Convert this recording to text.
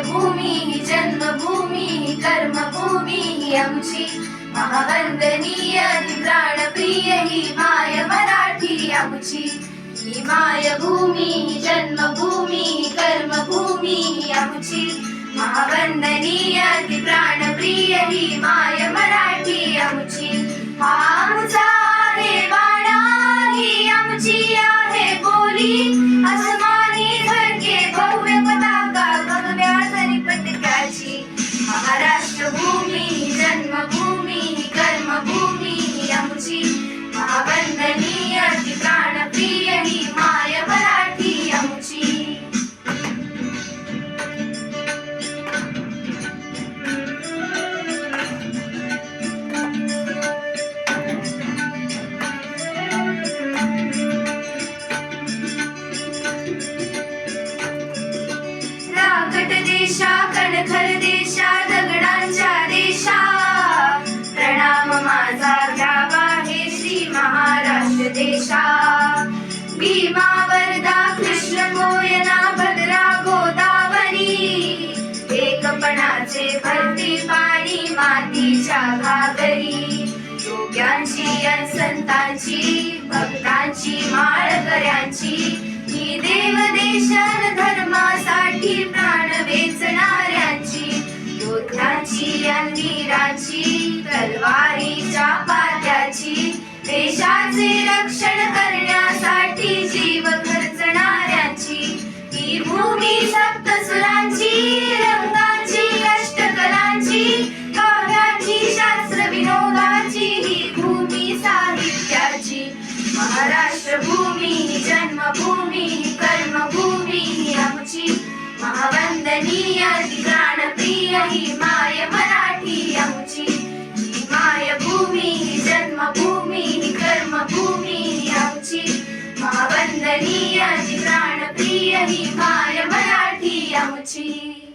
मायभूमी ही जन्मभूमी ही कर्मभूमी ही आमची महावंदनीय प्राणप्रिय ही माय मराठी आमची ही मायभूमी ही जन्मभूमी ही कर्मभूमी ही आमची महावंदनीय प्राणप्रिय ही माय मराठी आमची हा आमचा आहे बाणा ही आमची आहे बोली आसमानी झळके भव्य पताका भगव्या पटकाची महाराष्ट्र भूमी जन्मभूमी कर्मभूमी ही आमची महावंदनीय प्राणप्रिय ही माय मराठी आमची देशा कणखर देशा दगडांच्या देशा प्रणाम माझा घ्यावा हे श्री महाराष्ट्र देशा भीमा वर्धा कृष्ण कोयना भद्रा गोदावरी एकपणाचे भरती पाणी मातीच्या घागरी योग्यांची अन संतांची भक्तांची माळकऱ्यांची ही देवदेशन धर्मासाठी प्राण वेचणाऱ्यांची योद्ध्यांची अन वीरांची तलवारीच्या पात्याची देशाचे रक्षण करण्यासाठी जीव खर्चणाऱ्यांची ही भूमी सप्तसुरांची रंगांची अष्टकलांची काव्याची शास्त्र विनोदाची ही भूमी साहित्याची महाराष्ट्र भूमी जन्मभूमी कर्मभूमी ही आमची महावंदनीय प्राणप्रिय ही माय मराठी आमची ही मायभूमी जन्मभूमी कर्मभूमी ही आमची महावंदनीय प्राणप्रिय ही माय मराठी आमची।